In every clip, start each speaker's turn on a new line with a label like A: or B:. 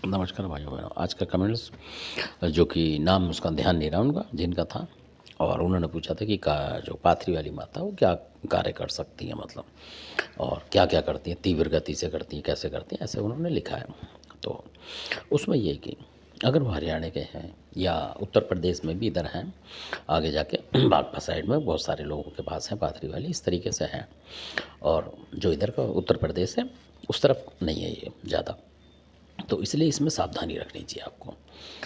A: नमस्कार भाइयों बहनों। आज का कमेंट्स जो कि नाम उसका ध्यान नहीं रहा उनका जिनका था, और उन्होंने पूछा था कि का जो पाथरी वाली माता वो क्या कार्य कर सकती हैं, मतलब और क्या क्या करती हैं, तीव्र गति से करती हैं, कैसे करती हैं, ऐसे उन्होंने लिखा है। तो उसमें ये कि अगर वो हरियाणा के हैं या उत्तर प्रदेश में भी इधर हैं, आगे जाके बागपत साइड में बहुत सारे लोगों के पास हैं पाथरी वाली, इस तरीके से हैं। और जो इधर का उत्तर प्रदेश है उस तरफ नहीं है ये ज़्यादा, तो इसलिए इसमें सावधानी रखनी चाहिए आपको।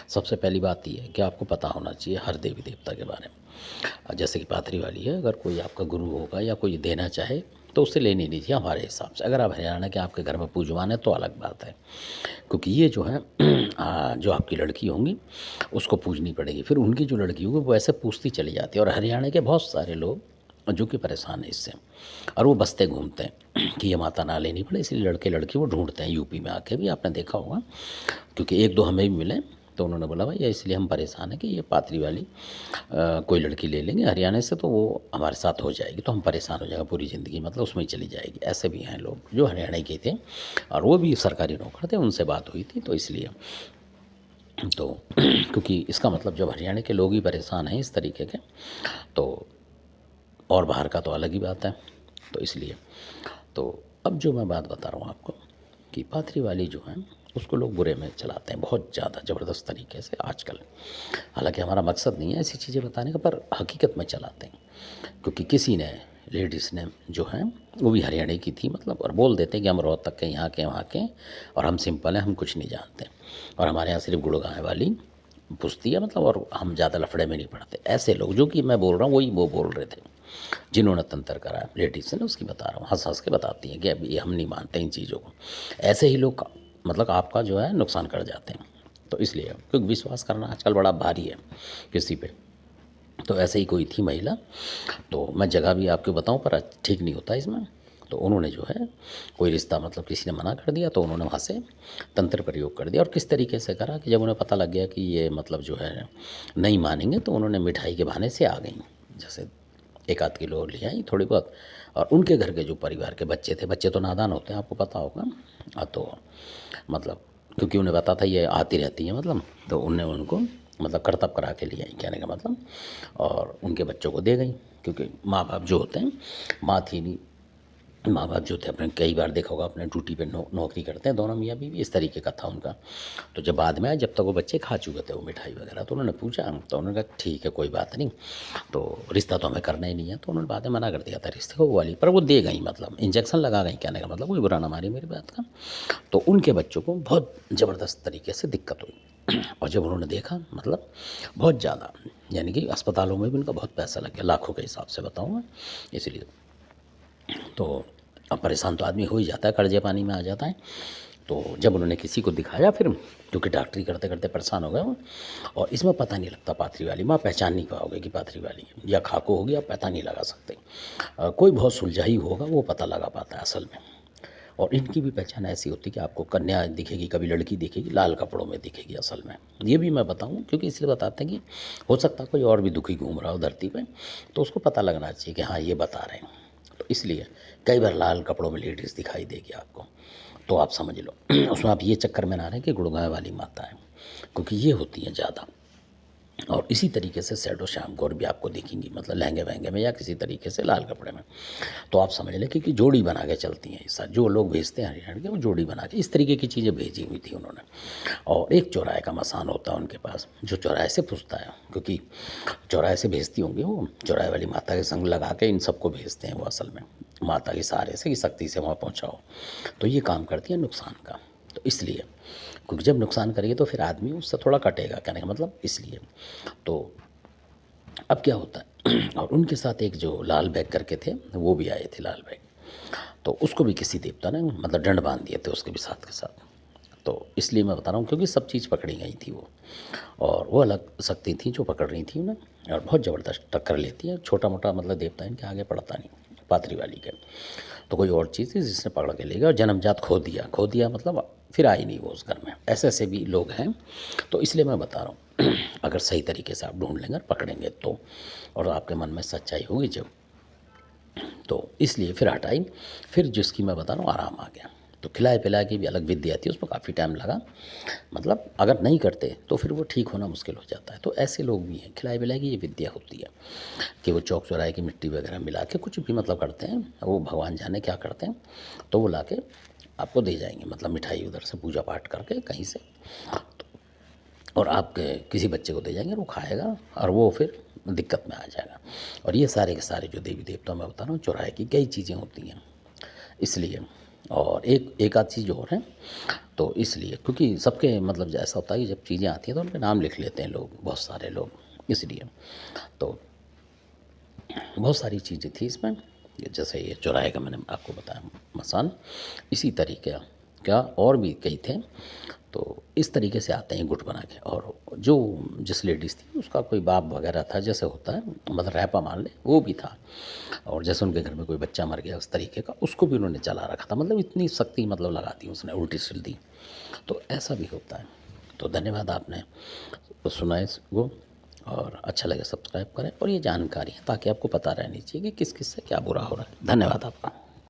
A: सबसे पहली बात ये है कि आपको पता होना चाहिए हर देवी देवता के बारे में। जैसे कि पाथरी वाली है, अगर कोई आपका गुरु होगा या कोई देना चाहे तो उससे लेनी नहीं चाहिए हमारे हिसाब से। अगर आप हरियाणा के आपके घर में पूजवान है तो अलग बात है, क्योंकि ये जो है जो आपकी लड़की होंगी उसको पूजनी पड़ेगी। फिर उनकी जो लड़की होगी वो ऐसे पूछती चली जाती है, और हरियाणा के बहुत सारे लोग जो कि परेशान है इससे, और वो बसते घूमते हैं कि ये माता ना लेनी पड़े, इसलिए लड़के लड़की वो ढूंढते हैं। यूपी में आके भी आपने देखा होगा, क्योंकि एक दो हमें भी मिले, तो उन्होंने बोला भाई इसलिए हम परेशान हैं कि ये पाथरी वाली कोई लड़की ले लेंगे हरियाणा से तो वो हमारे साथ हो जाएगी, तो हम परेशान हो जाएगा पूरी ज़िंदगी, मतलब उसमें ही चली जाएगी। ऐसे भी हैं लोग जो हरियाणा के थे और वो भी सरकारी नौकर थे, उनसे बात हुई थी, तो इसलिए तो क्योंकि इसका मतलब जब हरियाणा के लोग ही परेशान हैं इस तरीके के, तो और बाहर का तो अलग ही बात है। तो इसलिए तो अब जो मैं बात बता रहा हूँ आपको कि पाथरी वाली जो है उसको लोग बुरे में चलाते हैं बहुत ज़्यादा ज़बरदस्त तरीके से आजकल। हालांकि हमारा मकसद नहीं है ऐसी चीज़ें बताने का, पर हकीकत में चलाते हैं। क्योंकि किसी ने लेडीज़ ने जो है वो भी हरियाणा की थी, मतलब, और बोल देते हैं कि हम रोहतक के, यहाँ के, वहाँ के, और हम सिंपल हैं, हम कुछ नहीं जानते, और हमारे यहाँ सिर्फ गुड़गांव वाली पुछती है, मतलब, और हम ज़्यादा लफड़े में नहीं पड़ते। ऐसे लोग जो कि मैं बोल रहा हूँ वही वो बोल रहे थे जिन्होंने तंत्र करा लेडीज़ ने, उसकी बता रहा हूँ। हंस हंस के बताती हैं कि अब ये हम नहीं मानते इन चीज़ों को। ऐसे ही लोग मतलब आपका जो है नुकसान कर जाते हैं। तो इसलिए क्योंकि विश्वास करना आजकल बड़ा भारी है किसी पे। तो ऐसे ही कोई थी महिला, तो मैं जगह भी आपको बताऊं पर ठीक नहीं होता इसमें। तो उन्होंने जो है कोई रिश्ता, मतलब किसी ने मना कर दिया, तो उन्होंने वहाँ से तंत्र प्रयोग कर दिया। और किस तरीके से करा कि जब उन्हें पता लग गया कि ये मतलब जो है नहीं मानेंगे, तो उन्होंने मिठाई के बहाने से आ गई। जैसे एक आध किलो ले आई थोड़ी बहुत, और उनके घर के जो परिवार के बच्चे थे, बच्चे तो नादान होते हैं आपको पता होगा, तो मतलब क्योंकि उन्हें पता था ये आती रहती है, मतलब, तो उनने उनको मतलब करतब करा के ले आई, कहने का मतलब, और उनके बच्चों को दे गई। क्योंकि माँ बाप जो होते हैं, माँ थी नहीं, माँ बाप जो थे अपने, कई बार देखा होगा, अपने ड्यूटी पे नौकरी करते हैं दोनों मियाँ बीवी, इस तरीके का था उनका। तो जब बाद में आए, जब तक वो बच्चे खा चुके थे वो मिठाई वगैरह, तो उन्होंने पूछा, तो उन्होंने कहा ठीक है कोई बात नहीं, तो रिश्ता तो हमें करना ही नहीं है। तो उन्होंने बाद में मना कर दिया था रिश्ते को, वो वाली, पर वो दे गई, मतलब इंजेक्शन लगा गई, कहने का मतलब, कोई बुरा ना मारी मेरी बात का। तो उनके बच्चों को बहुत ज़बरदस्त तरीके से दिक्कत हुई। और जब उन्होंने देखा, मतलब बहुत ज़्यादा, यानी कि अस्पतालों में भी उनका बहुत पैसा लग गया, लाखों के हिसाब से बताऊँगा। इसलिए तो अब परेशान तो आदमी हो ही जाता है, कर्जे पानी में आ जाता है। तो जब उन्होंने किसी को दिखाया फिर, क्योंकि डॉक्टरी करते करते परेशान हो गए वो, और इसमें पता नहीं लगता पाथरी वाली माँ, पहचान नहीं पाओगे कि पाथरी वाली है या खाको होगी, आप पता नहीं लगा सकते। कोई बहुत सुलझाई होगा वो पता लगा पाता है असल में। और इनकी भी पहचान ऐसी होती है कि आपको कन्या दिखेगी, कभी लड़की दिखेगी, लाल कपड़ों में दिखेगी असल में। ये भी मैं बताऊं क्योंकि इसलिए बताते हैं कि हो सकता है कोई और भी दुखी घूम रहा हो धरती पे, तो उसको पता लगना चाहिए कि हाँ ये बता रहे हैं। तो इसलिए कई बार लाल कपड़ों में लेडीज़ दिखाई देगी आपको, तो आप समझ लो उसमें आप ये चक्कर में ना रहें कि गुड़गांव वाली माता है, क्योंकि ये होती हैं ज़्यादा। और इसी तरीके से सैडो शाम गौर भी आपको दिखेंगी, मतलब लहंगे वहंगे में या किसी तरीके से लाल कपड़े में। तो आप समझ लें कि जोड़ी बना के चलती हैं इस साथ, जो लोग भेजते हैं हरियाणा के, वो जोड़ी बना के इस तरीके की चीज़ें भेजी हुई थी उन्होंने। और एक चौराहे का मसान होता है उनके पास, जो चौराहे से पूछता है, क्योंकि चौराहे से भेजती होंगी वो, चौराहे वाली माता के संग लगा के इन सबको भेजते हैं वो असल में, माता के सहारे से कि शक्ति से वहाँ पहुँचाओ। तो ये काम करती है नुकसान का। तो इसलिए क्योंकि जब नुकसान करेगी तो फिर आदमी उससे थोड़ा कटेगा, कहने का मतलब इसलिए। तो अब क्या होता है और उनके साथ एक जो लाल बैग करके थे वो भी आए थे, लाल बैग, तो उसको भी किसी देवता ने मतलब दंड बांध दिए थे उसके भी साथ के साथ। तो इसलिए मैं बता रहा हूँ क्योंकि सब चीज़ पकड़ी गई थी वो, और वो अलग शक्ति थी जो पकड़ रही थी उन्हें, और बहुत ज़बरदस्त टक्कर लेती है। छोटा मोटा मतलब देवता इनके आगे पड़ता नहीं पाथरी वाली के। तो कोई और चीज़ थी जिसने पकड़ के ले गया और जन्मजात खो दिया मतलब फिर आई नहीं वो उस घर में। ऐसे ऐसे भी लोग हैं। तो इसलिए मैं बता रहा हूँ अगर सही तरीके से आप ढूंढ लेंगे और पकड़ेंगे तो, और आपके मन में सच्चाई होगी जब, तो इसलिए फिर हटाई, फिर जिसकी मैं बता रहा हूँ आराम आ गया। तो खिलाए पिलाए की भी अलग विद्या थी, उसमें काफ़ी टाइम लगा। मतलब अगर नहीं करते तो फिर वो ठीक होना मुश्किल हो जाता है। तो ऐसे लोग भी हैं, खिलाए पिलाए की ये विद्या होती है कि वो चौक चौराहे की मिट्टी वगैरह मिला के कुछ भी मतलब करते हैं, वो भगवान जाने क्या करते हैं, तो वो ला के आपको दे जाएंगे, मतलब मिठाई उधर से पूजा पाठ करके कहीं से, और आपके किसी बच्चे को दे जाएंगे, वो खाएगा और वो फिर दिक्कत में आ जाएगा। और ये सारे के सारे जो देवी देवता मैं बता रहा हूँ, चौराहे की कई चीज़ें होती हैं इसलिए। और एक आध चीज़ और है, तो इसलिए क्योंकि सबके मतलब ऐसा होता है कि जब चीज़ें आती हैं तो उनके नाम लिख लेते हैं लोग, बहुत सारे लोग, इसलिए। तो बहुत सारी चीज़ें थी इसमें, जैसे ये चौराहे का मैंने आपको बताया मसान, इसी तरीके का और भी कई थे। तो इस तरीके से आते हैं गुट बना के। और जो जिस लेडीज़ थी उसका कोई बाप वगैरह था, जैसे होता है मतलब रैपा मान ले, वो भी था। और जैसे उनके घर में कोई बच्चा मर गया उस तरीके का, उसको भी उन्होंने चला रखा था, मतलब इतनी शक्ति मतलब लगा दी उसने, उल्टी सीधी। तो ऐसा भी होता है। तो धन्यवाद, आपने सुना इसको, और अच्छा लगे सब्सक्राइब करें। और ये जानकारी है ताकि आपको पता रहनी चाहिए कि किस किस से क्या बुरा हो रहा है। धन्यवाद आपका।